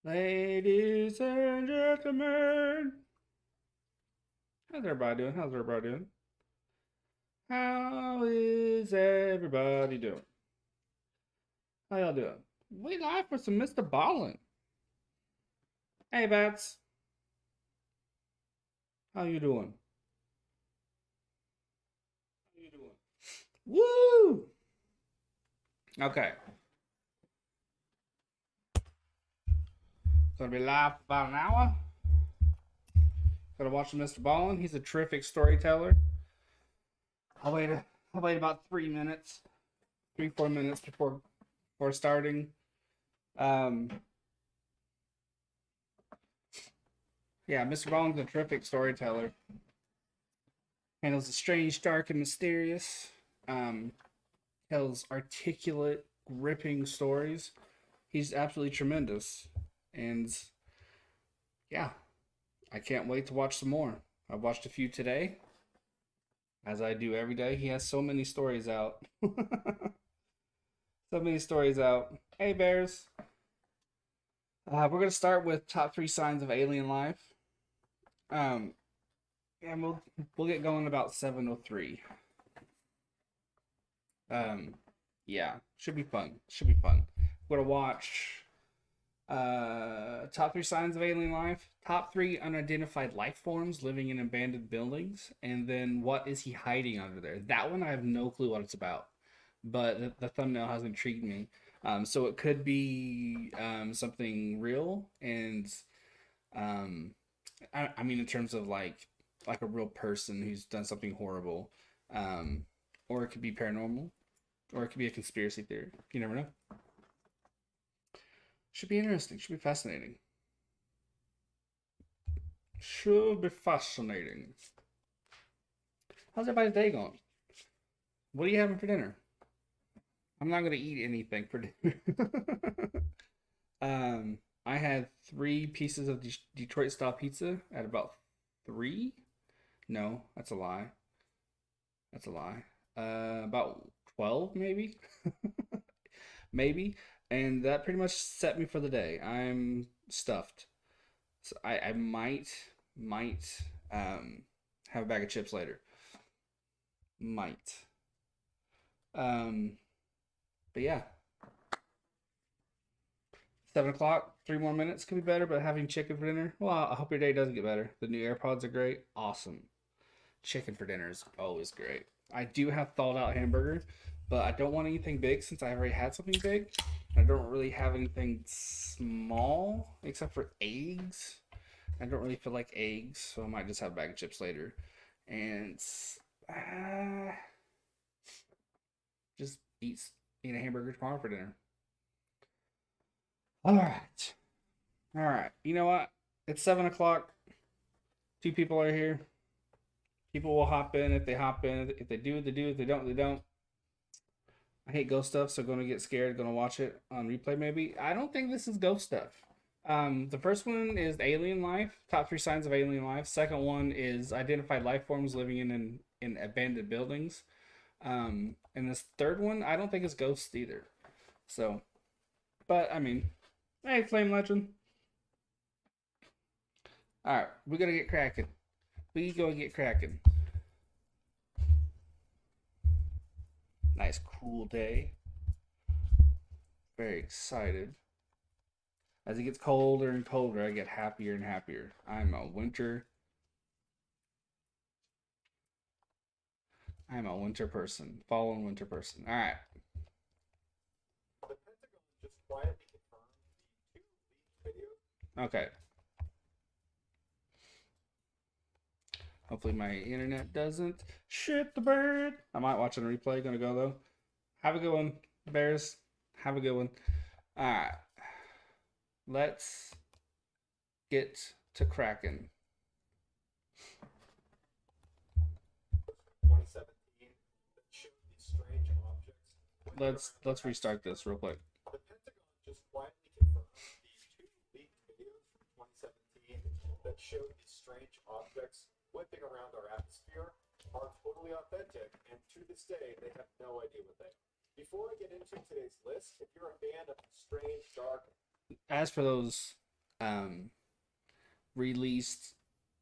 Ladies and gentlemen, how's everybody doing? How's everybody doing? How is everybody doing? How y'all doing? We live for some Mr. Ballen. Hey, Bats, how you doing? How you doing? Woo! Okay, gonna be live for about an hour. Gonna watch Mr. Ballen. He's a terrific storyteller. I'll wait. I'll wait about 3 minutes, 3-4 minutes before starting. Um, yeah, Mr. Ballen's a terrific storyteller. Handles the strange, dark, and mysterious. Um, tells articulate, gripping stories. He's absolutely tremendous, and yeah, I can't wait to watch some more. I've watched a few today, as I do every day. He has so many stories out. So many stories out. Hey, Bears. We're going to start with top 3 signs of alien life. And we'll get going about 7:03. Yeah, should be fun. Should be fun. We're going to watch top 3 signs of alien life, top 3 unidentified life forms living in abandoned buildings, and then what is he hiding under there? That one I have no clue what it's about, but the thumbnail has intrigued me. So it could be something real, and I mean in terms of like a real person who's done something horrible, um, or it could be paranormal, or it could be a conspiracy theory. You never know. Should be interesting. Should be fascinating. Should be fascinating. How's everybody's day going? What are you having for dinner? I'm not gonna eat anything for dinner. I had 3 pieces of Detroit style pizza at about 3. No, that's a lie. That's a lie. About 12 maybe, maybe, and that pretty much set me for the day. I'm stuffed. So I might have a bag of chips later. Might. Um, but yeah, 7 o'clock. 3 more minutes could be better, but having chicken for dinner. Well, I hope your day doesn't get better. The new AirPods are great. Awesome. Chicken for dinner is always great. I do have thawed out hamburger, but I don't want anything big since I already had something big. I don't really have anything small except for eggs. I don't really feel like eggs, so I might just have a bag of chips later. And uh, just eat a hamburger tomorrow for dinner. All right. All right. You know what? It's 7 o'clock. 2 people are here. People will hop in if they hop in. If they do, they do. If they don't, they don't. I hate ghost stuff, so gonna get scared. Gonna watch it on replay. Maybe I don't think this is ghost stuff. The first one is alien life. Top 3 signs of alien life. Second one is identified life forms living in abandoned buildings. And this third one, I don't think it's ghosts either. So, but I mean, hey, Flame Legend. All right, we're gonna get cracking. We go get cracking. Nice cool day. Very excited. As it gets colder and colder, I get happier and happier. I'm a winter person. Fall and winter person. All right. The Pentagon just quietly confirmed the 2 leaked videos. Okay. Hopefully my internet doesn't shit the bird. I might watch it on replay. Gonna go though. Have a good one, Bears. Have a good one. All right. Let's get to cracking. 2017 that showed these strange objects. Let's restart this real quick. The Pentagon just quietly confirmed the 2 leaked videos from 2017 that showed these strange objects whipping around our atmosphere are totally authentic, and to this day, they have no idea what they are. Before I get into today's list, if you're a fan of strange, dark, As for those um, released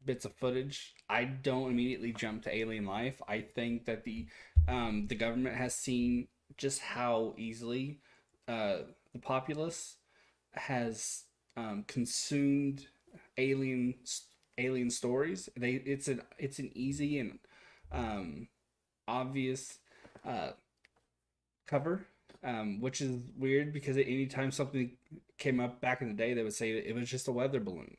bits of footage, I don't immediately jump to alien life. I think that the government has seen just how easily uh, the populace has consumed alien alien stories. It's an easy and um, obvious uh, cover, which is weird because anytime something came up back in the day, they would say it was just a weather balloon.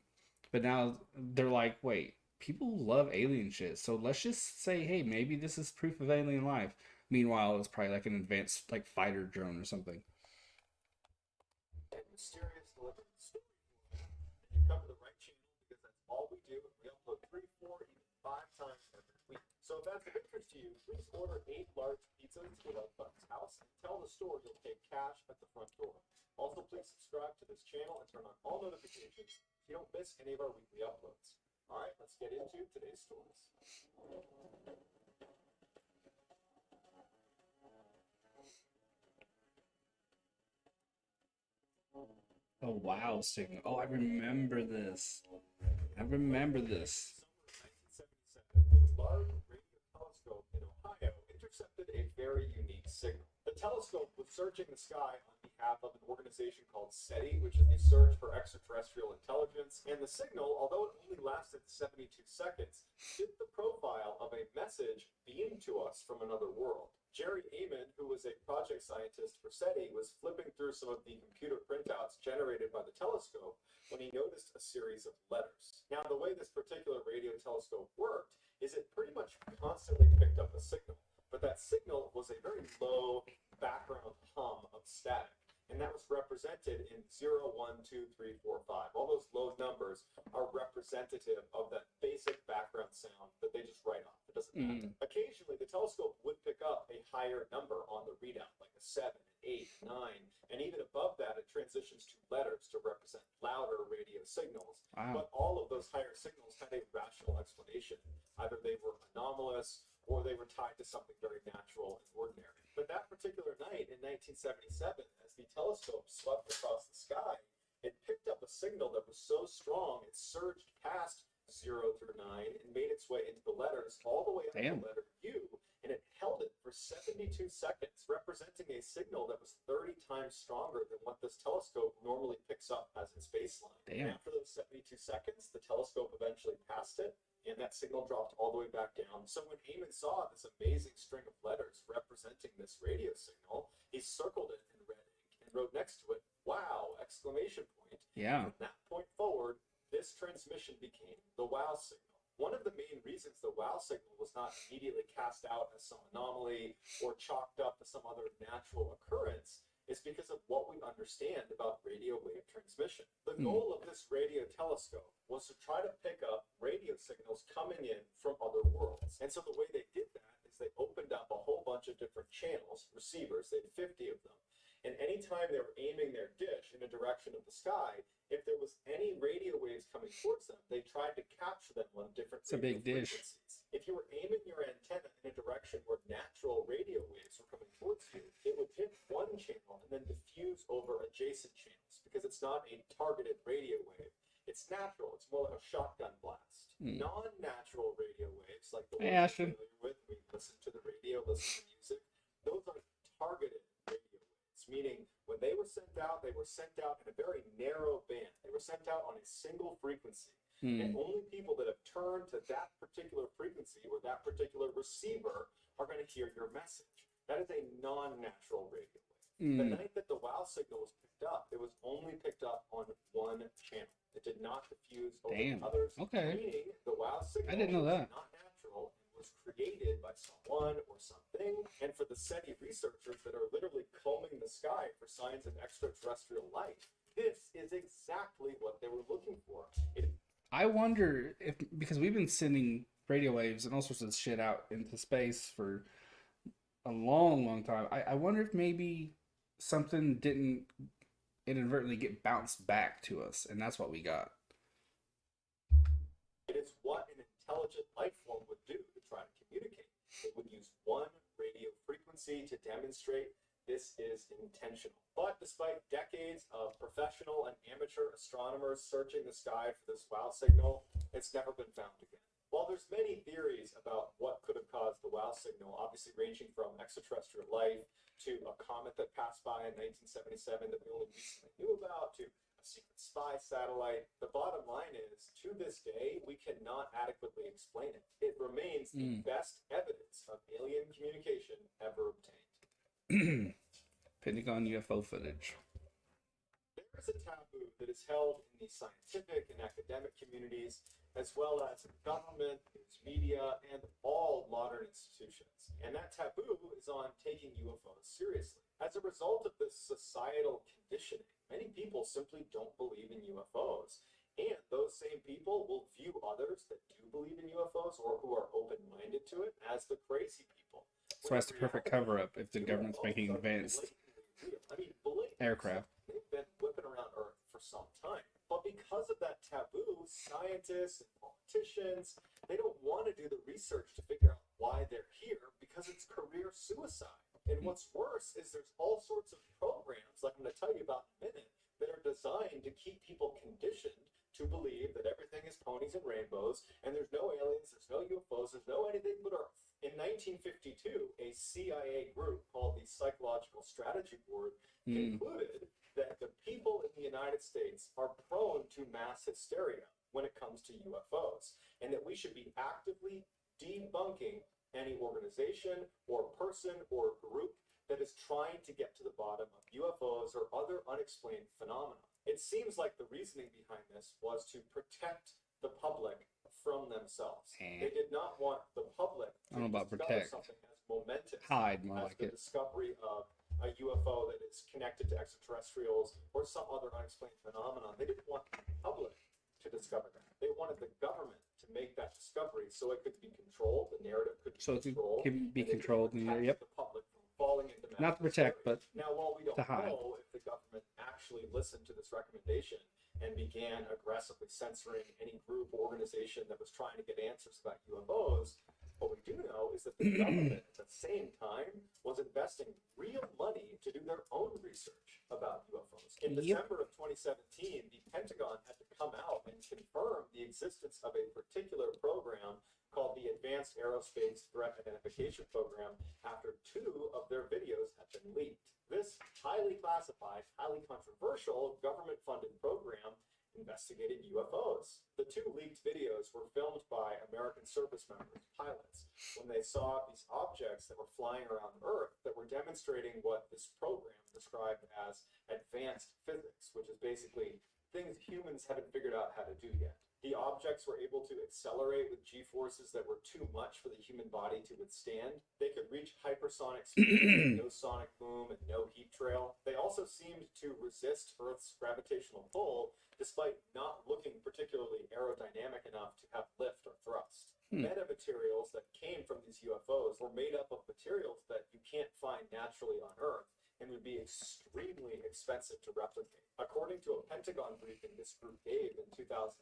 But now they're like, wait, people love alien shit, so let's just say, hey, maybe this is proof of alien life. Meanwhile, it's probably like an advanced like fighter drone or something. And mysterious delivery story. And you come to the right channel because that's all we do. We upload 3, 4, even 5 times every week. So if that's of interest to you, please order 8 large pizzas to Love Button's house and tell the store you'll take cash at the front door. Also, please subscribe to this channel and turn on all notifications so you don't miss any of our weekly uploads. All right, let's get into today's stories. Oh wow, signal. Oh, I remember this. I remember this. Summer 1977, a large radio telescope in Ohio intercepted a very unique signal. The telescope was searching the sky on behalf of an organization called SETI, which is the Search for Extraterrestrial Intelligence, and the signal, although it only lasted 72 seconds, fit the profile of a message beamed to us from another world. Jerry Amon, who was a project scientist for SETI, was flipping through some of the computer printouts generated by the telescope when he noticed a series of letters. Now, the way this particular radio telescope worked is it pretty much constantly picked up a signal, but that signal was a very low background hum of static. And that was represented in 0, 1, 2, 3, 4, 5. All those low numbers are representative of that basic background sound that they just write off. It doesn't matter. Occasionally, the telescope would pick up a higher number on the readout, like a 7, 8, 9, and even above that, it transitions to letters to represent louder radio signals. Wow. But all of those higher signals had a rational explanation. Either they were anomalous or they were tied to something very natural and ordinary. But that particular night in 1977, as the telescope swept across the sky, it picked up a signal that was so strong it surged past 0 through 9 and made its way into the letters all the way up to the letter U, and it held it for 72 seconds, representing a signal that was 30 times stronger than what this telescope normally picks up as its baseline. And after those 72 seconds, the telescope eventually passed it, and that signal dropped all the way back down. So when Eamon saw this amazing string of letters representing this radio signal, he circled it in red ink and wrote next to it, "Wow!" exclamation point. Yeah. From that point forward, this transmission became the wow signal. One of the main reasons the wow signal was not immediately cast out as some anomaly or chalked up as some other natural occurrence is because of what we understand about radio wave transmission. The goal of this radio telescope was to try to pick up radio signals coming in from other worlds. And so the way they did that is they opened up a whole bunch of different channels, receivers, they had 50 of them. And anytime they were aiming their dish in a direction of the sky, if there was any radio waves coming towards them, they tried to capture them on different frequencies. If you were aiming your antenna in a direction where natural radio waves were coming towards you, it would hit one channel and then diffuse over adjacent channels because it's not a targeted radio wave. It's natural. It's more like a shotgun blast. Non-natural radio waves, like the ones we're familiar with, we listen to the radio, listen to music, those are targeted radio waves, meaning when they were sent out in a very narrow band. They were sent out on a single frequency. And only people that have turned to that particular frequency or that particular receiver are going to hear your message. That is a non-natural radio wave. The night that the wow signal was picked up, it was only picked up on one channel. It did not diffuse over others. Meaning the wow signal was not natural and was created by someone or something. And for the SETI researchers that are literally combing the sky for signs of extraterrestrial life, this is exactly what they were looking for. I wonder if, because we've been sending radio waves and all sorts of shit out into space for a long, long time. I wonder if maybe something didn't inadvertently get bounced back to us, and that's what we got. It is what an intelligent life form would do to try to communicate. It would use one radio frequency to demonstrate this is intentional. But despite decades of professional and amateur astronomers searching the sky for this wow signal, it's never been found again. While there's many theories about what could have caused the wow signal, obviously ranging from extraterrestrial life to a comet that passed by in 1977 that we only recently knew about, to a secret spy satellite, the bottom line is, to this day, we cannot adequately explain it. It remains the best evidence of alien communication ever obtained. Pentagon UFO footage. There is a taboo that is held in the scientific and academic communities, as well as government, news media, and all modern institutions. And that taboo is on taking UFOs seriously. As a result of this societal conditioning, many people simply don't believe in UFOs. And those same people will view others that do believe in UFOs or who are open-minded to it as the crazy people. So that's the perfect cover-up if the government's making advanced aircraft. They've been whipping around Earth for some time. But because of that taboo, scientists and politicians, they don't want to do the research to figure out why they're here because it's career suicide. And what's worse is there's all sorts of programs, like I'm going to tell you about in a minute, that are designed to keep people conditioned to believe that everything is ponies and rainbows, and there's no aliens, there's no UFOs, there's no anything but Earth. In 1952, a CIA group called the Psychological Strategy Board concluded that the people in the United States are prone to mass hysteria when it comes to UFOs, and that we should be actively debunking any organization or person or group that is trying to get to the bottom of UFOs or other unexplained phenomena. It seems like the reasoning behind this was to protect the public from themselves. They did not want the public to I don't know about discover protect. something as momentous Hide, more as like the it. discovery of a UFO that is connected to extraterrestrials or some other unexplained phenomenon. They didn't want the public to discover that. They wanted the government to make that discovery so it could be controlled, the narrative could be controlled. Can be and they could controlled. protect Yep. the public from falling into mass Not to protect, hysteria. but Now, while we don't to hide. know if the government actually listened to this recommendation and began aggressively censoring any group or organization that was trying to get answers about UFOs, what we do know is that the government at the same time was investing real money to do their own research about UFOs. In December of 2017, the Pentagon had to come out and confirm the existence of a particular program called the Advanced Aerospace Threat Identification Program after 2 of their videos had been leaked. This highly classified, highly controversial government-funded program investigated UFOs. The 2 leaked videos were filmed by American service members, pilots, when they saw these objects that were flying around Earth that were demonstrating what this program described as advanced physics, which is basically things humans haven't figured out how to do yet. The objects were able to accelerate with g-forces that were too much for the human body to withstand. They could reach hypersonic speeds, no sonic boom, and no heat trail. They also seemed to resist Earth's gravitational pull, despite not looking particularly aerodynamic enough to have lift or thrust. Metamaterials that came from these UFOs were made up of materials that you can't find naturally on Earth and would be extremely expensive to replicate. According to a Pentagon briefing this group gave in 2009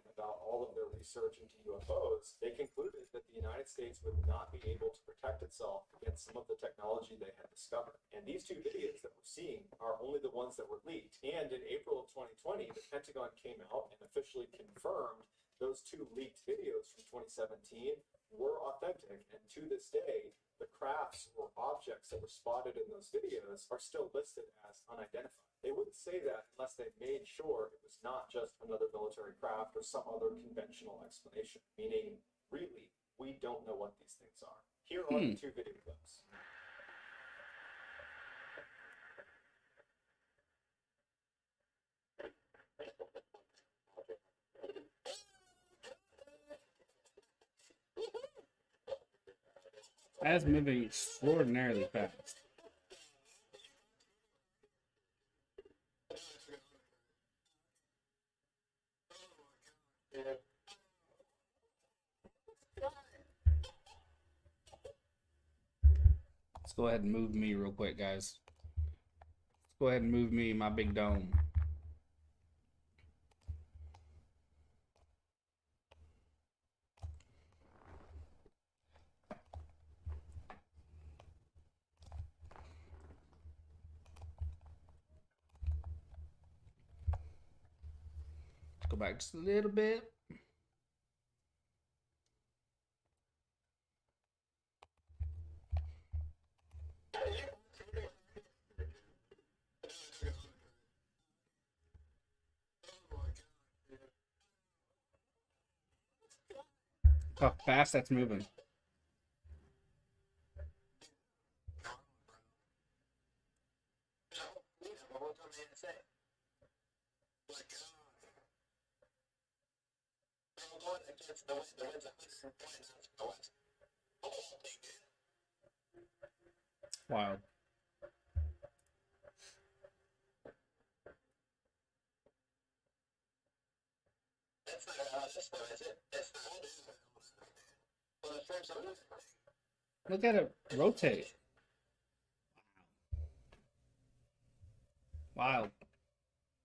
about all of their research into UFOs, they concluded that the United States would not be able to protect itself against some of the technology they had discovered. And these 2 videos that we're seeing are only the ones that were leaked. And in April of 2020, the Pentagon came out and officially confirmed those 2 leaked videos from 2017 were authentic, and to this day, the crafts or objects that were spotted in those videos are still listed as unidentified. They wouldn't say that unless they made sure it was not just another military craft or some other conventional explanation, meaning, really, we don't know what these things are. Here are the 2 video clips. That's moving extraordinarily fast. Let's go ahead and move me real quick, guys. Let's go ahead and move me, my big dome. Go back just a little bit. How fast that's moving. Wild. Look at it rotate. Wild.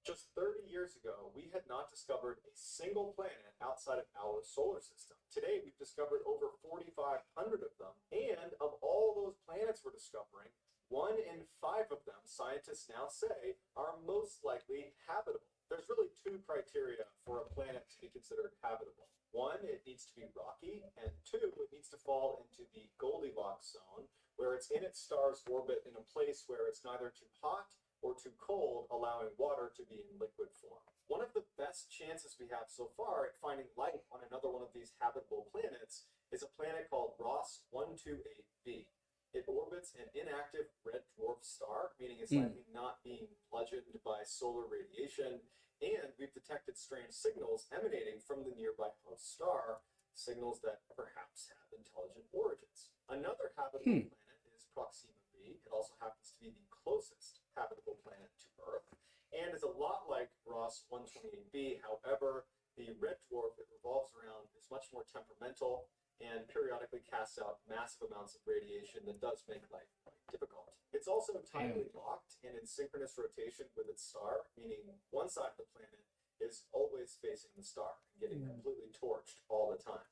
Just 30 years ago, we had not discovered a single planet outside of our solar system. Today, we've discovered over 4,500 of them, and of all those planets we're discovering, 1 in 5 of them, scientists now say, are most likely habitable. There's really 2 criteria for a planet to be considered habitable. 1, it needs to be rocky, and 2, it needs to fall into the Goldilocks zone, where it's in its star's orbit in a place where it's neither too hot or too cold, allowing water to be in liquid form. One of the best chances we have so far at finding life on another one of these habitable planets is a planet called Ross 128b. It orbits an inactive red dwarf star, meaning it's likely not being bludgeoned by solar radiation, and we've detected strange signals emanating from the nearby host star, signals that perhaps have intelligent origins. Another habitable planet is Proxima B. It also happens to be the closest habitable planet to Earth, and is a lot like Ross 128b. However, the red dwarf it revolves around is much more temperamental and periodically casts out massive amounts of radiation that does make life quite difficult. It's also tightly locked and in synchronous rotation with its star, meaning one side of the planet is always facing the star and getting completely torched all the time.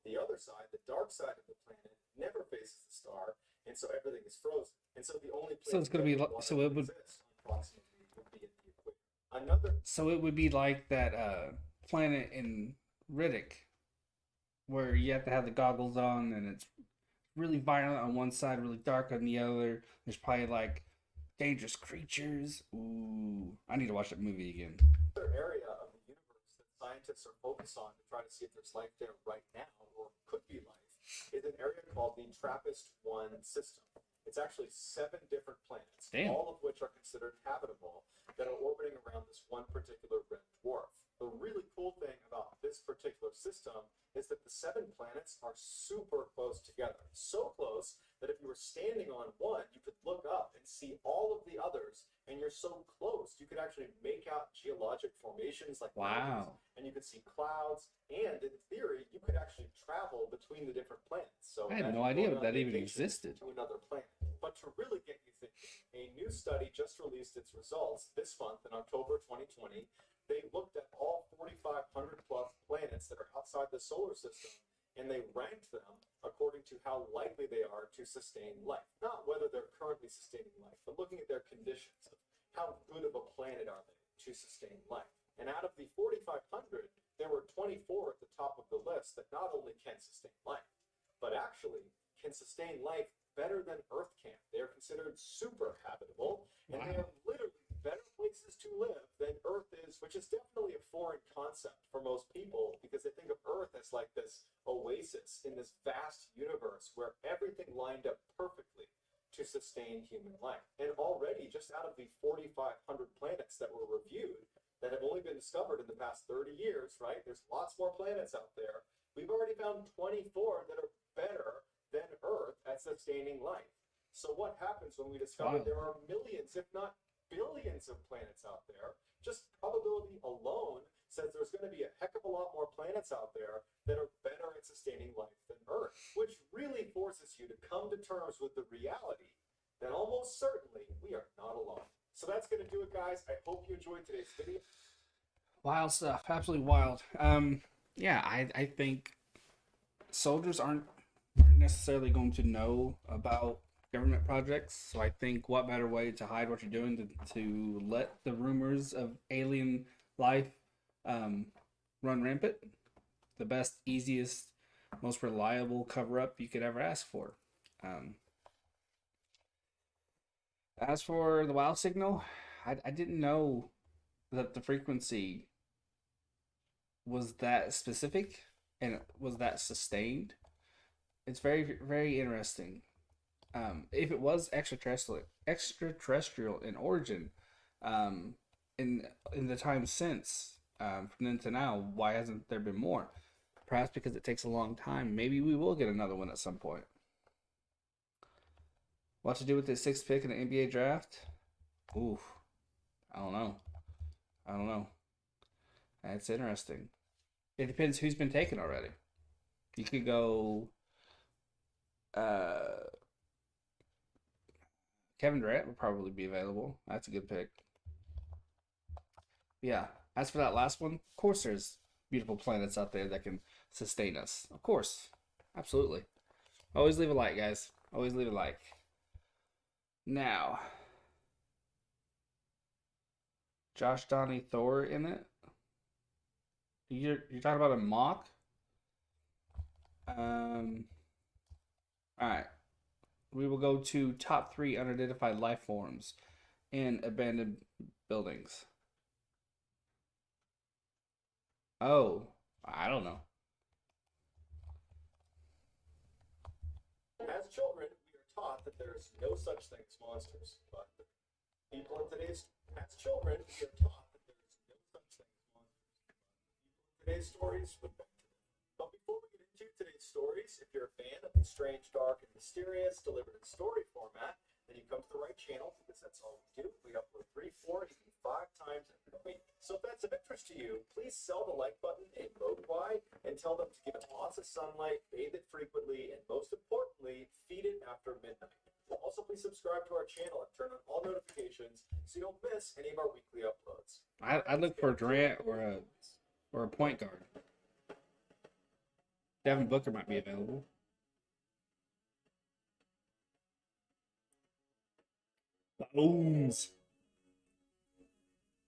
The other side, the dark side of the planet, never faces the star, and so everything is frozen. And so the only place So it's gonna be so it would approximately would be at the equator. Another so it would be like that planet in Riddick, where you have to have the goggles on, and it's really violent on one side, really dark on the other. There's probably like dangerous creatures. Ooh, I need to watch that movie again. area of the universe that scientists are focused on to try to see if there's life there right now or could be life is an area called the TRAPPIST-1 system. It's actually 7 different planets, all of which are considered habitable, that are orbiting around this one particular red dwarf. The really cool thing about this particular system is that the 7 planets are super close together. So close that if you were standing on one, you could look up and see all of the others, and you're so close, you could actually make out geologic formations like mountains, and you could see clouds, and in theory, you could actually travel between the different planets. So I had no idea that even existed. to another planet. But to really get you thinking, a new study just released its results this month in October 2020. They looked at all 4,500 plus planets that are outside the solar system, and they ranked them according to how likely they are to sustain life. Not whether they're currently sustaining life, but looking at their conditions of how good of a planet are they to sustain life. And out of the 4,500, there were 24 at the top of the list that not only can sustain life, but actually can sustain life better than Earth can. They are considered super habitable, and they are literally better places to live than Earth is, which is definitely a foreign concept for most people because they think of Earth as like this oasis in this vast universe where everything lined up perfectly to sustain human life. And already, just out of the 4,500 planets that were reviewed that have only been discovered in the past 30 years, right? There's lots more planets out there. We've already found 24 that are better than Earth at sustaining life. So what happens when we discover there are millions, if not billions of planets out there? Just probability alone says there's going to be a heck of a lot more planets out there that are better at sustaining life than Earth, which really forces you to come to terms with the reality that almost certainly we are not alone. So that's going to do it, guys. I hope you enjoyed today's video. Wild stuff, absolutely wild. Yeah, I think soldiers aren't necessarily going to know about government projects, so I think what better way to hide what you're doing to let the rumors of alien life run rampant. The best, easiest, most reliable cover up you could ever ask for. Um, as for the wow signal, I didn't know that the frequency was that specific and was that sustained. It's very, very interesting. If it was extraterrestrial in origin, um, in the time since, from then to now, why hasn't there been more? Perhaps because it takes a long time. Maybe we will get another one at some point. What to do with the sixth pick in the NBA draft? Oof, I don't know. I don't know. That's interesting. It depends who's been taken already. You could go. Uh, Kevin Durant would probably be available. That's a good pick. Yeah. As for that last one, of course there's beautiful planets out there that can sustain us. Of course. Absolutely. Always leave a like, guys. Always leave a like. Now, Josh Donnie Thor in it. You're talking about a mock? Um alright. We will go to top three unidentified life forms in abandoned buildings. Oh, I don't know. As children, we are taught that there is no such thing as monsters, but people in today's as children, we are taught that there is no such thing as monsters. People in today's stories would beg to differ. But before we get into today's stories, if you're a fan of the strange, dark, and mysterious delivered in story format, then you come to the right channel because that's all we do. We upload 3, 4, even 5 times every week. So if that's of interest to you, please sell the like button and vote why, and tell them to give it lots of sunlight, bathe it frequently, and most importantly, feed it after midnight. Also, please subscribe to our channel and turn on all notifications so you don't miss any of our weekly uploads. I look for Durant or a point guard. Devin Booker might be available. Bones.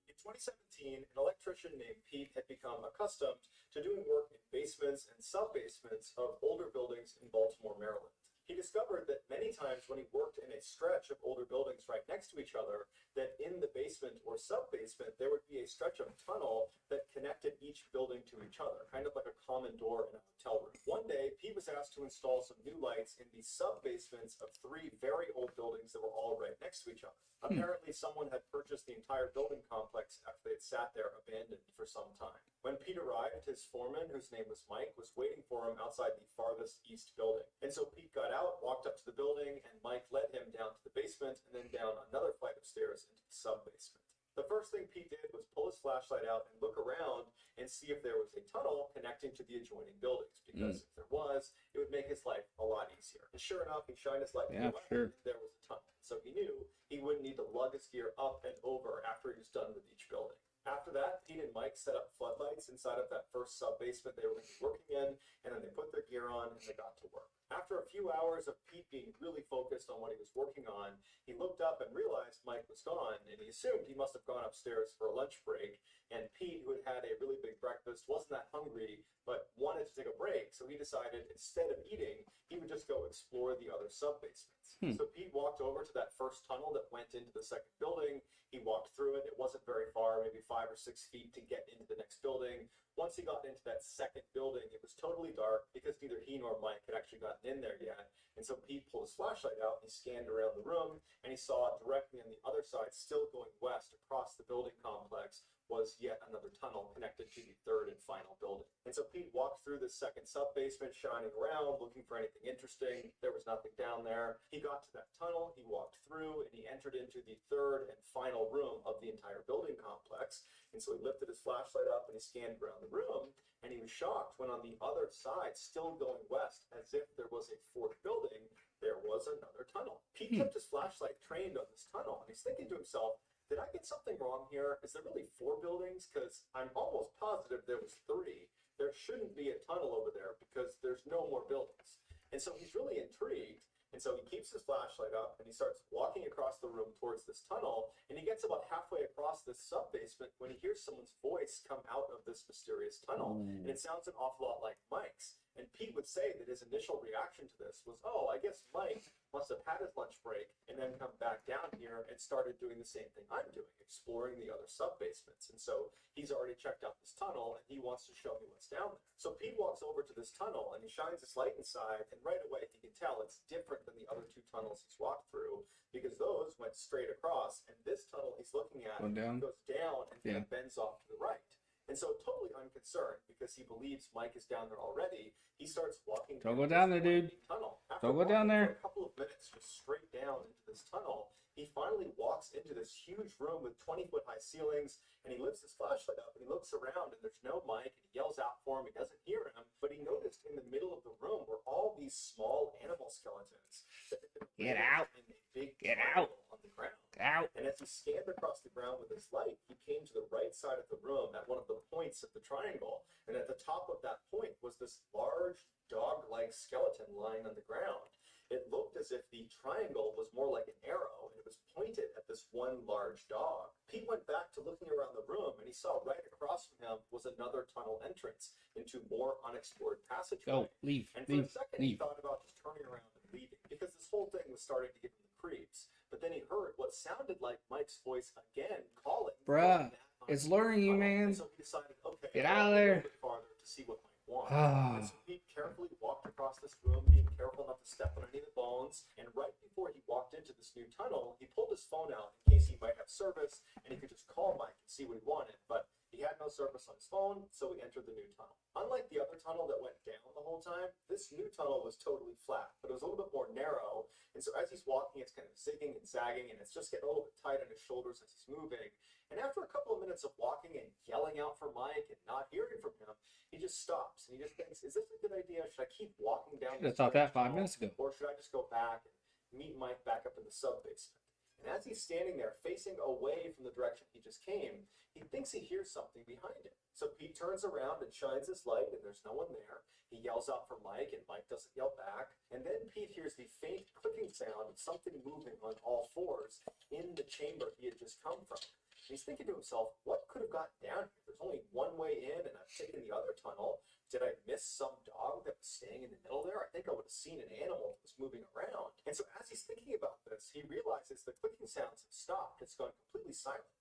In 2017, an electrician named Pete had become accustomed to doing work in basements and sub-basements of older buildings in Baltimore, Maryland. He discovered that many times when he worked in a stretch of older buildings right next to each other, that in the basement or sub-basement, there would be a stretch of tunnel that connected each building to each other, kind of like a common door in a hotel room. One day, Pete was asked to install some new lights in the sub-basements of 3 very old buildings that were all right next to each other. Apparently, someone had purchased the entire building complex after they had sat there abandoned for some time. When Pete arrived, his foreman, whose name was Mike, was waiting for him outside the farthest east building. And so Pete got out, walked up to the building, and Mike led him down to the basement and then down another flight of stairs into the sub-basement. The first thing Pete did was pull his flashlight out and look around and see if there was a tunnel connecting to the adjoining buildings, because if there was, it would make his life a lot easier. And sure enough, he shined his light Yeah, and sure. there was a tunnel. So he knew he wouldn't need to lug his gear up and over after he was done with each building. After that, Pete and Mike set up floodlights inside of that first sub-basement they were going to be working in, and then they put their gear on and they got to work. After a few hours of Pete being really focused on what he was working on, he looked up and realized Mike was gone, and he assumed he must have gone upstairs for a lunch break. And Pete, who had had a really big breakfast, wasn't that hungry, but wanted to take a break, so he decided instead of eating, he would just go explore the other sub-basements. So Pete walked over to that first tunnel that went into the second building. He walked through it. It wasn't very far, maybe 5 or 6 feet to get into the next building. Once he got into that second building, it was totally dark because neither he nor Mike had actually gotten in there yet. And so Pete pulled his flashlight out and he scanned around the room, and he saw directly on the other side, still going west across the building complex, was yet another tunnel connected to the third and final building. And so Pete walked through the second sub-basement, shining around, looking for anything interesting. There was nothing down there. He got to that tunnel, he walked through, and he entered into the third and final room of the entire building complex. And so he lifted his flashlight up and he scanned around the room, and he was shocked when on the other side, still going west, as if there was a fourth building, there was another tunnel. Pete kept his flashlight trained on this tunnel, and he's thinking to himself, did I get something wrong here? Is there really 4 buildings? Because I'm almost positive there was 3. There shouldn't be a tunnel over there because there's no more buildings. And so he's really intrigued. And so he keeps his flashlight up and he starts walking across the room towards this tunnel. And he gets about halfway across this sub-basement when he hears someone's voice come out of this mysterious tunnel. And it sounds an awful lot like Mike's. And Pete would say that his initial reaction to this was, oh, I guess Mike must have had his lunch break and then come back down here and started doing the same thing I'm doing, exploring the other sub-basements. And so he's already checked out this tunnel and he wants to show me what's down there. So Pete walks over to this tunnel and he shines his light inside, and right away he can tell it's different than the other two tunnels he's walked through, because those went straight across, and this tunnel he's looking at goes down and kind of bends off to the right. And so, totally unconcerned, because he believes Mike is down there already, he starts walking. Don't go down there, dude. Tunnel. Don't go down there. For a couple of minutes, just straight down into this tunnel, he finally walks into this huge room with 20-foot high ceilings, and he lifts his flashlight up and he looks around, and there's no Mike, and he yells out for him. He doesn't hear him, but he noticed in the middle of the room were all these small animal skeletons that had been Get out! in a big Get out! On the ground. Out! And as he scanned across the ground with his light, he came to the right side of the room at one of the points of the triangle. And at the top of that point was this large dog-like skeleton lying on the ground. It looked as if the triangle was more like an arrow, and it was pointed at this one large dog. Pete went back to looking around the room, and he saw right across from him was another tunnel entrance into more unexplored passageway. Go, leave, And for leave, a second, leave. he thought about just turning around and leaving, because this whole thing was starting to give him the creeps. But then he heard what sounded like Mike's voice again, calling. Bruh, it's luring you, man. And so he decided, okay, get out of there. A little bit farther to see what Mike wants. And so he carefully walked across this room, being careful not to step on any of the bones. And right before he walked into this new tunnel, he pulled his phone out in case he might have service, and he could just call Mike and see what he wanted. But he had no service on his phone, so he entered the new tunnel. Unlike the other tunnel that went down the whole time, this new tunnel was totally flat, but it was a little bit more narrow. And so as he's walking, it's kind of zigging and zagging, and it's just getting a little bit tight on his shoulders as he's moving. And after a couple of minutes of walking and yelling out for Mike and not hearing from him, he just stops and he just thinks, is this a good idea? Should I keep walking down Should have thought that 5 minutes ago. Or should I just go back and meet Mike back up in the sub-basement? And as he's standing there facing away from the direction he just came, he thinks he hears something behind him. So Pete turns around and shines his light, and there's no one there. He yells out for Mike, and Mike doesn't yell back. And then Pete hears the faint clicking sound of something moving on all fours in the chamber he had just come from. And he's thinking to himself, what could have gotten down here? There's only one way in, and I've taken the other tunnel. Did I miss some dog that was staying in the middle there? I think I would have seen an animal that was moving around. And so as he's thinking about this, he realizes the clicking sounds have stopped. It's gone completely silent.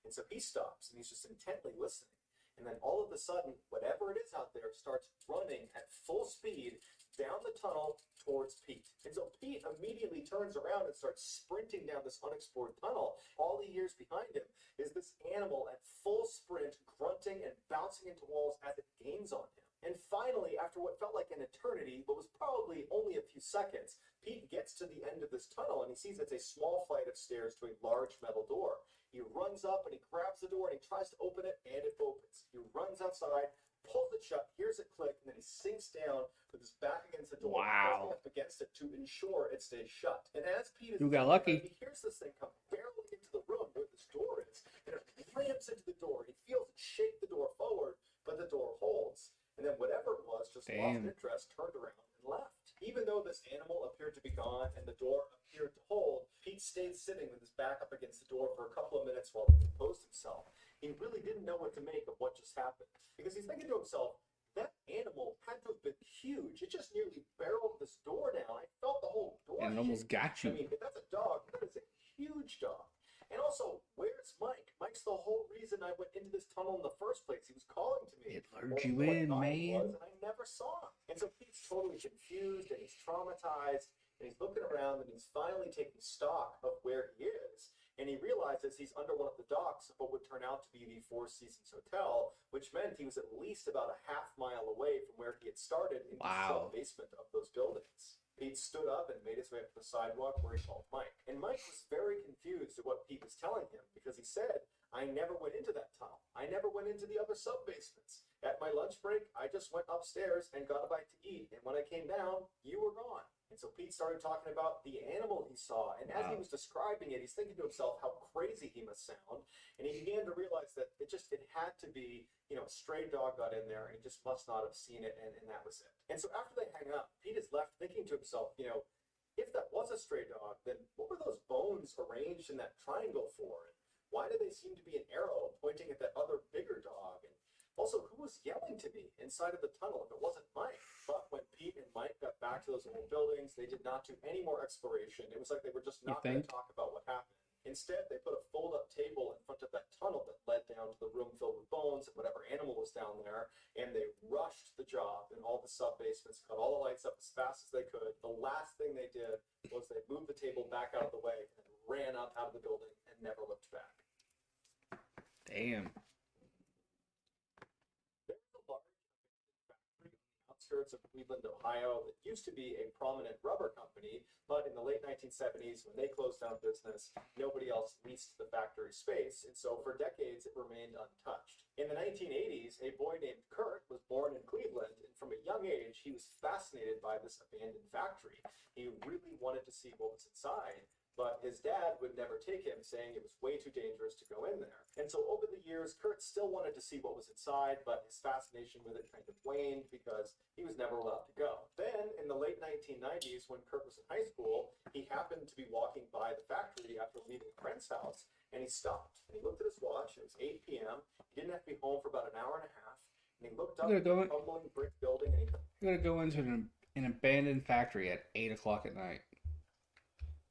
And so he stops, and he's just intently listening. And then all of a sudden, whatever it is out there starts running at full speed down the tunnel towards Pete. And so Pete immediately turns around and starts sprinting down this unexplored tunnel. All he hears behind him is this animal at full sprint, grunting and bouncing into walls as it gains on him. And finally, after what felt like an eternity, but was probably only a few seconds, Pete gets to the end of this tunnel and he sees it's a small flight of stairs to a large metal door. He runs up and he grabs the door and he tries to open it, and it opens. He runs outside, pulls it shut, hears it click, and then he sinks down with his back against the door, Wow. up against it to ensure it stays shut. And as Pete is You got lucky. he hears this thing come barreling into the room where this door is, and it slams into the door. He feels it shake the door forward, but the door holds. And then whatever it was just lost interest, turned around, and left. Even though this animal appeared to be gone and the door appeared to hold, Pete stayed sitting with his back up against the door for a couple of minutes while he composed himself. He really didn't know what to make of what just happened, because he's thinking to himself, that animal had to have been huge. It just nearly barreled this door down. I felt the whole door. And it almost got you. I mean, if that's a dog, that is a huge dog. And also, where's Mike? Mike's the whole reason I went into this tunnel in the first place. He was calling to me. It lured you in, man. And I never saw him. And so Pete's totally confused and he's traumatized. And he's looking around and he's finally taking stock of where he is. And he realizes he's under one of the docks of what would turn out to be the Four Seasons Hotel, which meant he was at least about a half-mile away from where he had started in the sub-basement of those buildings. Pete stood up and made his way up to the sidewalk where he called Mike. And Mike was very confused at what Pete was telling him, because he said, I never went into that tunnel. I never went into the other sub-basements. At my lunch break, I just went upstairs and got a bite to eat. And when I came down, you were gone. And so Pete started talking about the animal he saw. And as he was describing it, he's thinking to himself how crazy he must sound. And he began to realize that it had to be, a stray dog got in there and he just must not have seen it. And that was it. And so after they hang up, Pete is left thinking to himself, If that was a stray dog, then what were those bones arranged in that triangle for? And why do they seem to be an arrow pointing at that other bigger dog? And also, who was yelling to me inside of the tunnel if it wasn't Mike? But when Pete and Mike got back to those old buildings, they did not do any more exploration. It was like they were just not going to talk about what happened. Instead, they put a fold-up table in front of that tunnel that led down to the room filled with bones and whatever animal was down there, and they rushed the job in all the sub-basements, cut all the lights up as fast as they could. The last thing they did was they moved the table back out of the way and ran up out of the building and never looked back. Damn. There was a large factory on the outskirts of Cleveland, Ohio, that used to be a prominent rubber company, but in the late 1970s, when they closed down business, nobody else leased the factory space, and so for decades it remained untouched. In the 1980s, a boy named Kurt was born in Cleveland, and from a young age, he was fascinated by this abandoned factory. He really wanted to see what was inside, but his dad would never take him, saying it was way too dangerous to go in there. And so over the years, Kurt still wanted to see what was inside, but his fascination with it kind of waned because he was never allowed to go. Then, in the late 1990s, when Kurt was in high school, he happened to be walking by the factory after leaving a friend's house, and he stopped. And he looked at his watch, it was 8 p.m. He didn't have to be home for about an hour and a half, and he looked up at the crumbling brick building, and you're gonna go into an abandoned factory at 8 o'clock at night.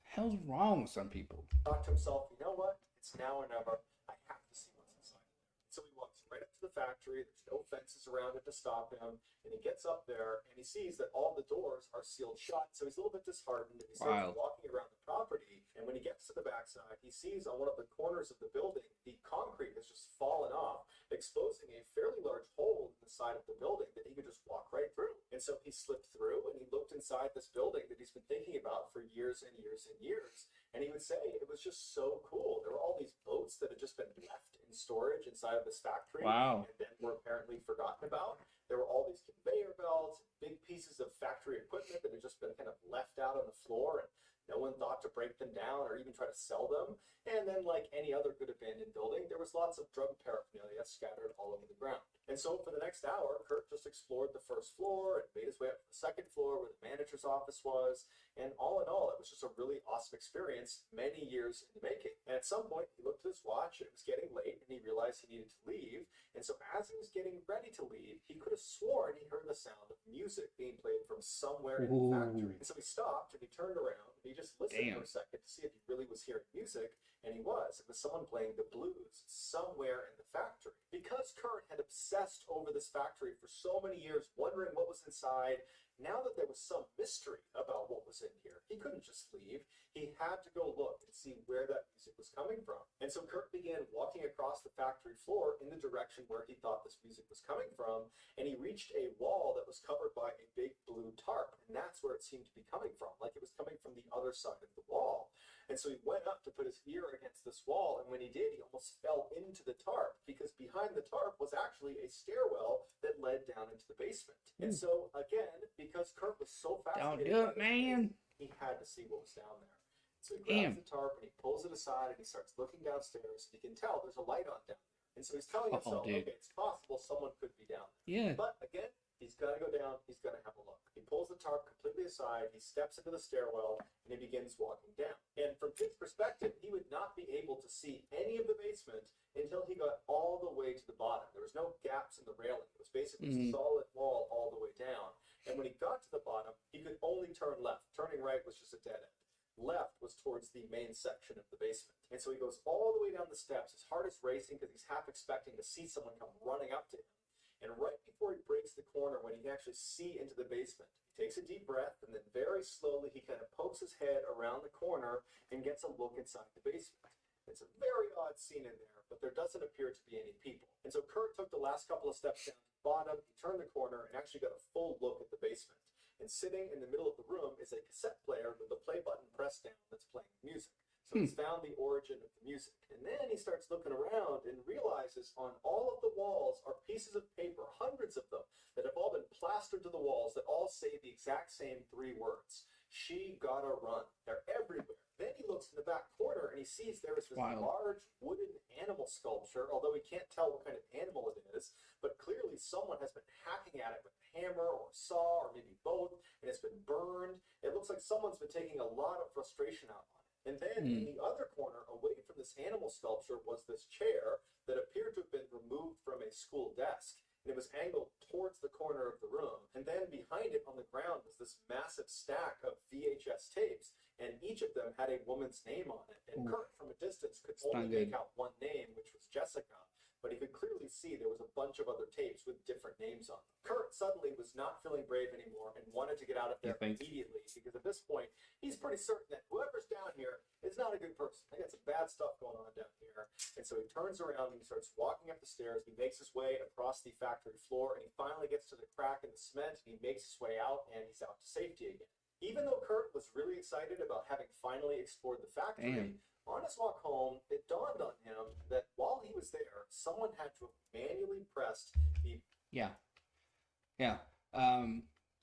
Hell's wrong with some people? Thought to himself, you know what? It's now or never. I have to see what's inside. So he walks right up to the factory. There's no fences around it to stop him. And he gets up there and he sees that all the doors are sealed shut. So he's a little bit disheartened. And he starts walking around the property. And when he gets to the backside, he sees on one of the corners of the building, the concrete has just fallen off, exposing a fairly large hole in the side of the building that he could just walk right through. And so he slipped through and he looked inside this building that he's been thinking about for years and years and years. And he would say it was just so cool. There were all these boats that had just been left in storage inside of this factory. Wow. And then were apparently forgotten about. There were all these conveyor belts, big pieces of factory equipment that had just been kind of left out on the floor, and no one thought to break them down or even try to sell them. And then, like any other good abandoned building, there was lots of drug paraphernalia scattered all over the ground. And so for the next hour, Kurt just explored the first floor and made his way up to the second floor where the manager's office was. And all in all, it was just a really awesome experience many years in the making. And at some point, he looked at his watch, and it was getting late, and he realized he needed to leave. And so as he was getting ready to leave, he could have sworn he heard the sound of music being played from somewhere in the factory. And so he stopped, and he turned around, and he just listened for a second to see if he really was hearing music. And he was. It was someone playing the blues somewhere in the factory. Because Kurt had obsessed over this factory for so many years, wondering what was inside, now that there was some mystery about what was in here, he couldn't just leave. He had to go look and see where that music was coming from. And so Kurt began walking across the factory floor in the direction where he thought this music was coming from, and he reached a wall that was covered by a big blue tarp, and that's where it seemed to be coming from, like it was coming from the other side of the wall. And so he went up to put his ear against this wall, and when he did, he almost fell into the tarp, because behind the tarp was actually a stairwell that led down into the basement. And so, again, because Kurt was so fascinated Don't do it, man. He had to see what was down there. So he grabs the tarp and he pulls it aside and he starts looking downstairs, and he can tell there's a light on down there. And so he's telling himself, okay, it's possible someone could be down there. Yeah. But again, he's got to go down, he's got to have a look. He pulls the tarp completely aside, he steps into the stairwell, and he begins walking down. And from his perspective, he would not be able to see any of the basement until he got all the way to the bottom. There was no gaps in the railing. It was basically a solid wall all the way down. And when he got to the bottom, he could only turn left. Turning right was just a dead end. Left was towards the main section of the basement. And so he goes all the way down the steps. His heart is racing because he's half expecting to see someone come running up to him. And right before he breaks the corner, when he can actually see into the basement, he takes a deep breath, and then very slowly he kind of pokes his head around the corner and gets a look inside the basement. It's a very odd scene in there, but there doesn't appear to be any people. And so Kurt took the last couple of steps down to the bottom, he turned the corner, and actually got a full look at the basement. And sitting in the middle of the room is a cassette player with the play button pressed down that's playing music. So he's found the origin of the music. And then he starts looking around and realizes on all of the walls are pieces of paper, hundreds of them, that have all been plastered to the walls that all say the exact same 3 words. She gotta run. They're everywhere. Then he looks in the back corner and he sees there is this Wild. large wooden animal sculpture, although he can't tell what kind of animal it is, but clearly someone has been hacking at it with a hammer or a saw or maybe both, and it's been burned. It looks like someone's been taking a lot of frustration out on it. And then in the other corner, away from this animal sculpture, was this chair that appeared to have been removed from a school desk. And it was angled towards the corner of the room. And then behind it on the ground was this massive stack of VHS tapes, and each of them had a woman's name on it. And Kurt, from a distance, could only make out one name, which was Jessica. But he could clearly see there was a bunch of other tapes with different names on them. Kurt suddenly was not feeling brave anymore and wanted to get out of there immediately, because at this point, he's pretty certain that whoever's down here is not a good person. They got some bad stuff going on down here. And so he turns around and he starts walking up the stairs. He makes his way across the factory floor, and he finally gets to the crack in the cement, and he makes his way out, and he's out to safety again. Even though Kurt was really excited about having finally explored the factory, on his walk home, it dawned on him that while he was there, someone had to have manually pressed the...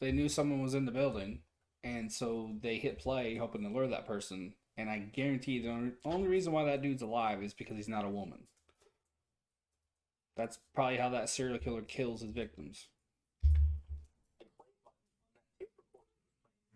They knew someone was in the building, and so they hit play hoping to lure that person. And I guarantee the only reason why that dude's alive is because he's not a woman. That's probably how that serial killer kills his victims.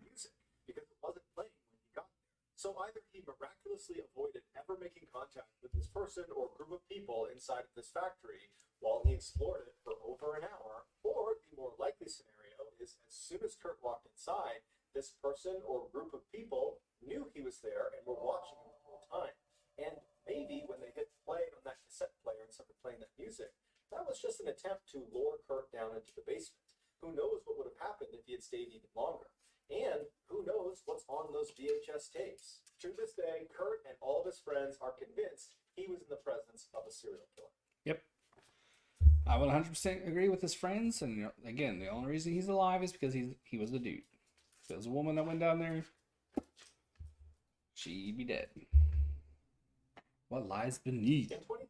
Music, because it wasn't playing when he got there. So either he miraculously avoided ever making contact with this person or group of people inside of this factory while he explored it for over an hour, or the more likely scenario is as soon as Kurt walked inside, this person or group of people knew he was there and were watching him the whole time. And maybe when they hit play on that cassette player and started playing that music, that was just an attempt to lure Kurt down into the basement. Who knows what would have happened if he had stayed even longer? And who knows what's on those VHS tapes? To this day, Kurt and all of his friends are convinced he was in the presence of a serial killer. Yep. I would 100% agree with his friends. And again, the only reason he's alive is because he was the dude. If it was a woman that went down there, she'd be dead. What lies beneath? In 2013,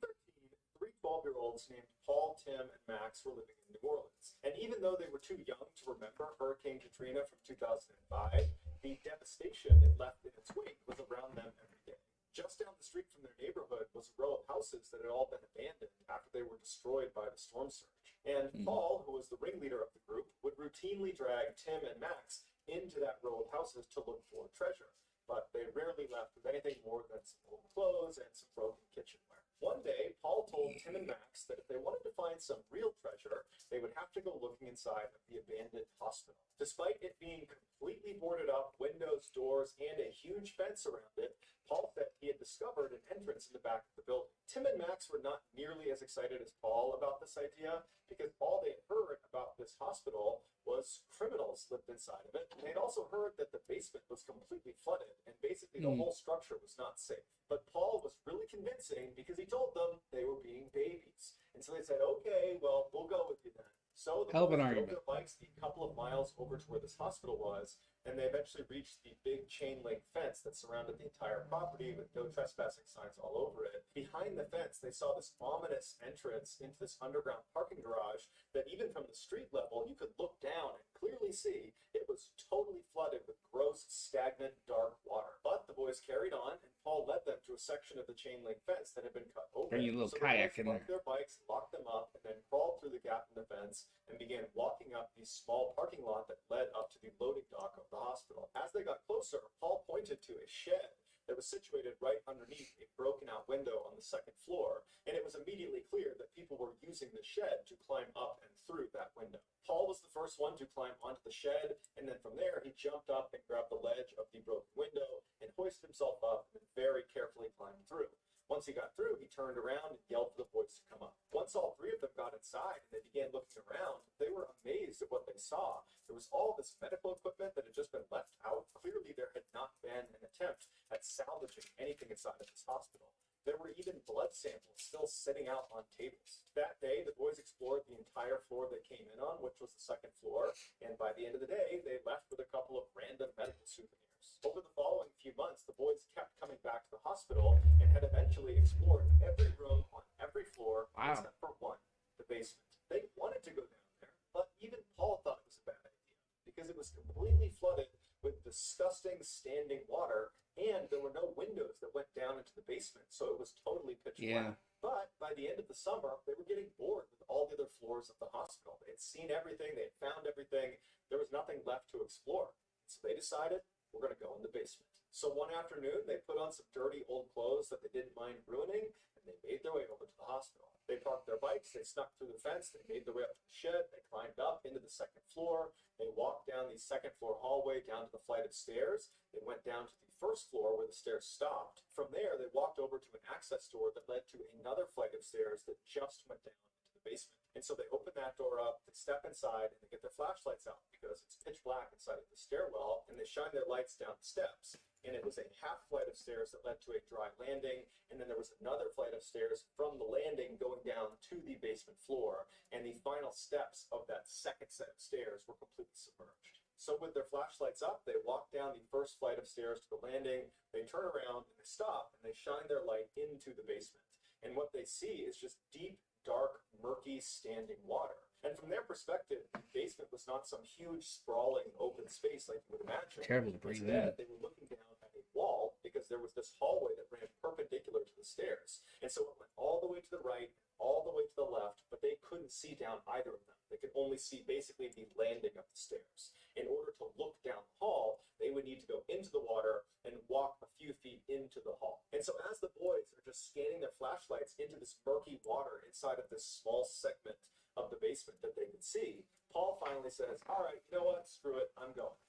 three 12-year-olds named Paul, Tim, and Max were living in New Orleans. And even though they were too young to remember Hurricane Katrina from 2005, the devastation it left in its wake was around them every day. Just down the street from their neighborhood was a row of houses that had all been abandoned after they were destroyed by the storm surge. And Paul, who was the ringleader of the group, would routinely drag Tim and Max into that row of houses to look for treasure. But they rarely left with anything more than some old clothes and some broken kitchenware. One day, Paul told Tim and Max that if they wanted to find some real treasure, they would have to go looking inside of the abandoned hospital. Despite it being completely boarded up, windows, doors, and a huge fence around it, Paul said he had discovered an entrance in the back of the building. Tim and Max were not nearly as excited as Paul about this idea, because all they had heard about this hospital was criminals lived inside of it. And they'd also heard that the basement was completely flooded, and basically the whole structure was not safe. But Paul was really convincing because he told them they were being babies. And so they said, okay, well, we'll go with you then. So the boys drove their bikes a couple of miles over to where this hospital was, and they eventually reached the big chain link fence that surrounded the entire property with no trespassing signs all over it. Behind the fence, they saw this ominous entrance into this underground parking garage that even from the street level, you could look down and clearly see it was totally flooded with gross, stagnant, dark water. But the boys carried on, and Paul led them to a section of the chain link fence that had been cut open. Bring your little kayak in there. Their bikes, locked them up, and then crawled through the gap in the fence and began walking up the small parking lot that led up to the loading dock of the hospital. As they got closer, Paul pointed to a shed that was situated right underneath a broken out window on the second floor, and it was immediately clear that people were using the shed to climb up and through that window. Paul was the first one to climb onto the shed, and then from there he jumped up and grabbed the ledge of the broken window and hoisted himself up and very carefully climbed through. Once he got through, he turned around and yelled for the boys to come up. Once all three of them got inside and they began looking around, they were amazed at what they saw. There was all this medical equipment that had just been left out. Clearly, there had not been an attempt at salvaging anything inside of this hospital. There were even blood samples still sitting out on tables. That day, the boys explored the entire floor they came in on, which was the second floor, and by the end of the day, they left with a couple of random medical souvenirs. Over the following few months, the boys kept coming back to the hospital and had eventually explored every room on every floor except for one, the basement. They wanted to go down there, but even Paul thought it was a bad idea because it was completely flooded with disgusting standing water, and there were no windows that went into the basement, so it was totally pitch Yeah. black. But by the end of the summer, they were getting bored with all the other floors of the hospital. They had seen everything, they had found everything. There was nothing left to explore. So they decided, we're going to go in the basement. So one afternoon, they put on some dirty old clothes that they didn't mind ruining, and they made their way over to the hospital. They parked their bikes, they snuck through the fence, they made their way up to the shed, they climbed up into the second floor, they walked down the second floor hallway down to the flight of stairs, they went down to the first floor where the stairs stopped. From there, they walked over to an access door that led to another flight of stairs that just went down into the basement. And so they open that door up, they step inside, and they get their flashlights out because it's pitch black inside of the stairwell, and they shine their lights down the steps. And it was a half flight of stairs that led to a dry landing, and then there was another flight of stairs from the landing going down to the basement floor, and the final steps of that second set of stairs were completely submerged. So with their flashlights up, they walk down the first flight of stairs to the landing, they turn around, and they stop, and they shine their light into the basement. And what they see is just deep, dark, murky, standing water. And from their perspective, the basement was not some huge, sprawling, open space like you would imagine. Terrible to breathe in. Instead, they were looking down at a wall because there was this hallway that ran perpendicular to the stairs. And so it went all the way to the right, all the way to the left, but they couldn't see down either of them. They could only see basically the landing of the stairs. In order to look down the hall, they would need to go into the water and walk a few feet into the hall. And so as the boys are just scanning their flashlights into this murky water inside of this small segment of the basement that they could see, Paul finally says, all right, you know what, screw it, I'm going.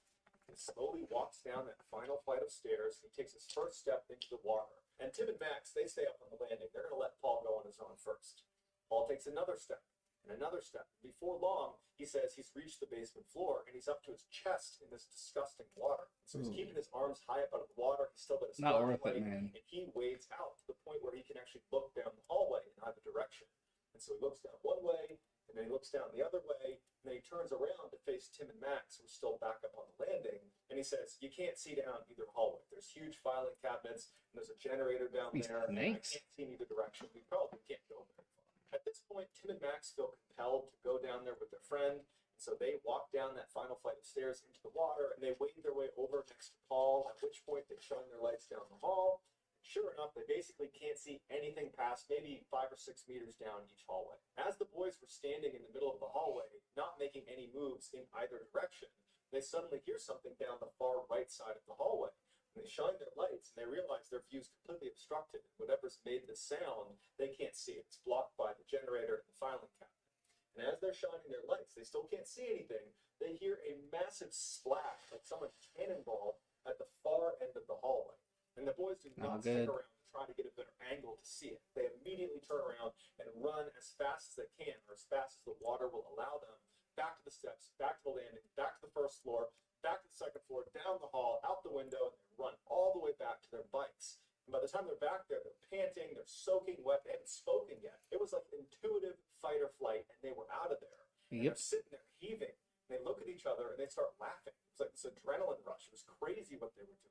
He slowly walks down that final flight of stairs. He takes his first step into the water. And Tim and Max, they stay up on the landing. They're going to let Paul go on his own first. Paul takes another step and another step. Before long, he says he's reached the basement floor and he's up to his chest in this disgusting water. So he's keeping his arms high up out of the water. He's still got his Not worth flashlight, it, man. and he wades out to the point where he can actually look down the hallway in either direction. And so he looks down one way, and then he looks down the other way, and then he turns around to face Tim and Max, who are still back up on the landing, and he says, you can't see down either hallway. There's huge filing cabinets, and there's a generator down These there, and I snakes. can't see in either direction. We probably can't go very far. At this point, Tim and Max feel compelled to go down there with their friend, and so they walk down that final flight of stairs into the water, and they wade their way over next to Paul, at which point they shine their lights down the hall. Sure enough, they basically can't see anything past maybe 5 or 6 meters down each hallway. As the boys were standing in the middle of the hallway, not making any moves in either direction, they suddenly hear something down the far right side of the hallway. And they shine their lights, and they realize their view's completely obstructed. Whatever's made the sound, they can't see it. It's blocked by the generator and the filing cabinet. And as they're shining their lights, they still can't see anything. They hear a massive splash, like someone cannonballed at the far end of the hallway. And the boys do not stick around to try to get a better angle to see it. They immediately turn around and run as fast as they can, or as fast as the water will allow them, back to the steps, back to the landing, back to the first floor, back to the second floor, down the hall, out the window, and they run all the way back to their bikes. And by the time they're back there, they're panting, they're soaking wet, they haven't spoken yet. It was like intuitive fight or flight, and they were out of there. And they're sitting there heaving. They look at each other, and they start laughing. It was like this adrenaline rush. It was crazy what they were doing.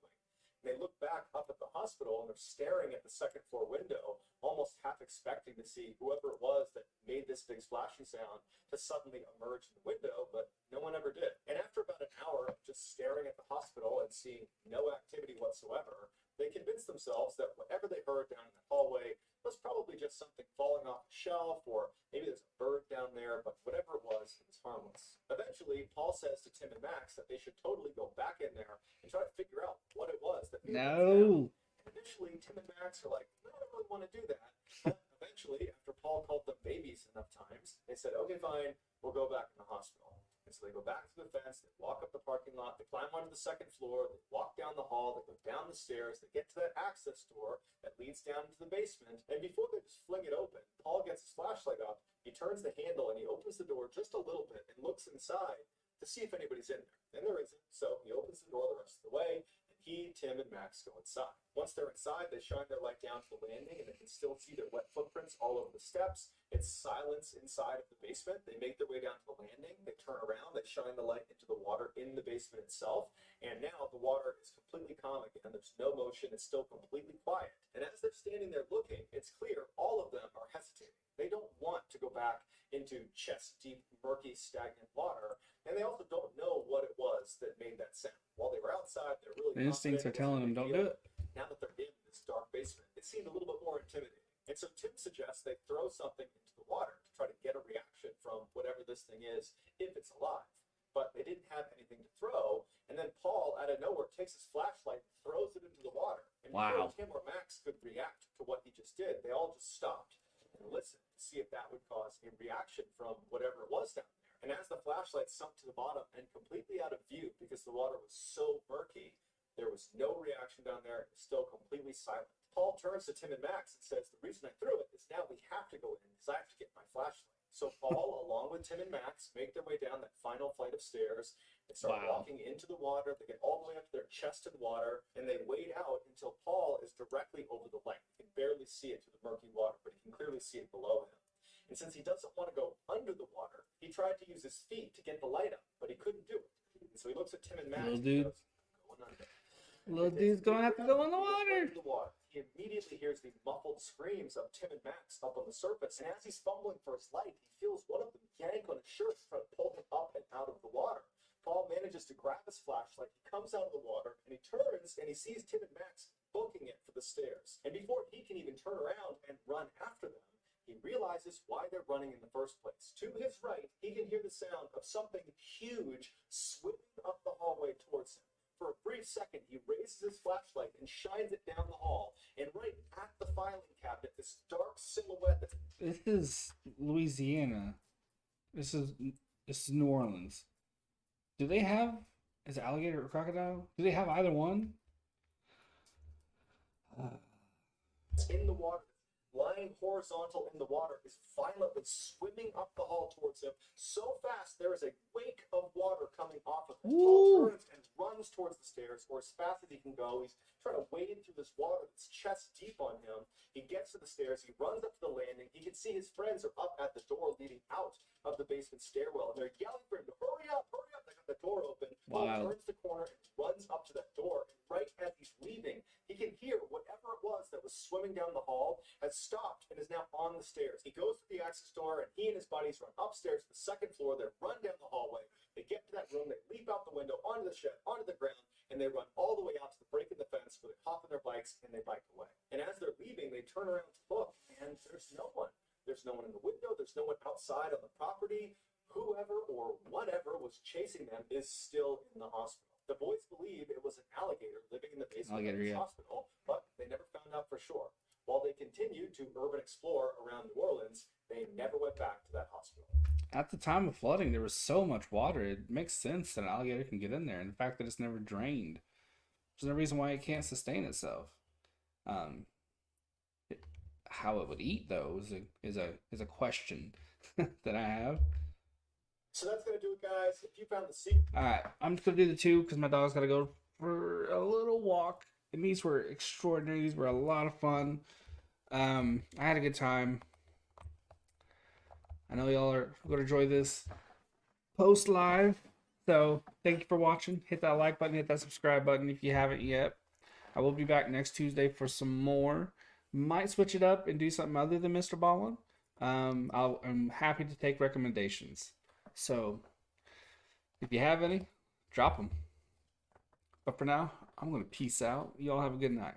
They look back up at the hospital and they're staring at the second floor window, almost half expecting to see whoever it was that made this big splashing sound to suddenly emerge in the window, but no one ever did. And after about an hour of just staring at the hospital and seeing no activity whatsoever, they convinced themselves that whatever they heard down in the hallway was probably just something falling off a shelf, or maybe there's a bird down there, but whatever it was harmless. Eventually, Paul says to Tim and Max that they should totally go back in there and try to figure out what it was that made that sound. And initially, Tim and Max are like, I don't really want to do that. But eventually, after Paul called them babies enough times, they said, okay, fine, we'll go back in the hospital. And so they go back to the fence, they walk up the parking lot, they climb onto the second floor, they walk down the hall, they go down the stairs, they get to that access door that leads down into the basement, and before they just fling it open, Paul gets his flashlight up, he turns the handle, and he opens the door just a little bit and looks inside to see if anybody's in there. And there isn't, so he opens the door the rest of the way, and he, Tim, and Max go inside. Once they're inside, they shine their light down to the landing, and they can still see their wet footprints all over the steps. It's silence inside of the basement. They make their way down to the landing, they turn around, they shine the light into the water in the basement itself, and now the water is completely calm again. There's no motion, it's still completely quiet. And as they're standing there looking, it's clear all of them are hesitating. They don't want to go back into chest-deep, murky, stagnant water, and they also don't know what it was that made that sound. While they were outside, they're really The instincts are telling them, don't do it. Now that they're in this dark basement, seemed a little bit more intimidating. And so Tim suggests they throw something into the water to try to get a reaction from whatever this thing is, if it's alive. But they didn't have anything to throw, and then Paul, out of nowhere, takes his flashlight and throws it into the water. And Wow. before Tim or Max could react to what he just did, they all just stopped and listened to see if that would cause a reaction from whatever it was down there. And as the flashlight sunk to the bottom and completely out of view because the water was so murky, there was no reaction down there. It was still completely silent. Paul turns to Tim and Max and says, the reason I threw it is now we have to go in because I have to get my flashlight. So Paul, along with Tim and Max, make their way down that final flight of stairs. They start walking into the water. They get all the way up to their chest in water, and they wade out until Paul is directly over the light. You can barely see it through the murky water, but he can clearly see it below him. And since he doesn't want to go under the water, he tried to use his feet to get the light up, but he couldn't do it. And so he looks at Tim and Max and goes, going under. Little dude's gonna have to go in the water. He immediately hears the muffled screams of Tim and Max up on the surface, and as he's fumbling for his light, he feels one of them yank on his shirt to try to pull him up and out of the water. Paul manages to grab his flashlight, he comes out of the water, and he turns and he sees Tim and Max booking it for the stairs. And before he can even turn around and run after them, he realizes why they're running in the first place. To his right, he can hear the sound of something huge swimming up the hallway towards him. For a brief second, he raises his flashlight and shines it down the hall. And right at the filing cabinet, this dark silhouette that's... This is Louisiana. This is New Orleans. Do they have... Is it alligator or crocodile? Do they have either one? in the water, lying horizontal in the water, is violently swimming up the hall towards him so fast there is a wake of water coming off of him. Paul turns and runs towards the stairs, or as fast as he can go. He's trying to wade through this water that's chest deep on him. He gets to the stairs, he runs up to the landing. He can see his friends are up at the door leading out of the basement stairwell, and they're yelling for him to hurry up, hurry up. They got the door open. Paul turns the corner and runs up to that door, and right as he's leaving, he can hear whatever it was that was swimming down the hall has stopped and is now on the stairs. He goes to the access door, and he and his buddies run upstairs to the second floor. They run down the hallway. They get to that room. They leap out the window, onto the shed, onto the ground, and they run all the way out to the break in the fence where they hop on their bikes and they bike away. And as they're leaving, they turn around to look, and there's no one. There's no one in the window. There's no one outside on the property. Whoever or whatever was chasing them is still in the hospital. The boys believe it was an alligator living in the basement of this hospital, but they never found out for sure. While they continued to urban explore around New Orleans, they never went back to that hospital. At the time of flooding, there was so much water, it makes sense that an alligator can get in there. And the fact that it's never drained, there's no reason why it can't sustain itself. How it would eat, though, is a question that I have. So that's going to do it, guys. If you found the secret... Alright, I'm just going to do the two because my dog's got to go for a little walk. And these were extraordinary. These were a lot of fun. I had a good time. I know y'all are going to enjoy this post live. So thank you for watching. Hit that like button. Hit that subscribe button if you haven't yet. I will be back next Tuesday for some more. Might switch it up and do something other than Mr. Ballen. I'm happy to take recommendations. So if you have any, drop them. But for now, I'm going to peace out. Y'all have a good night.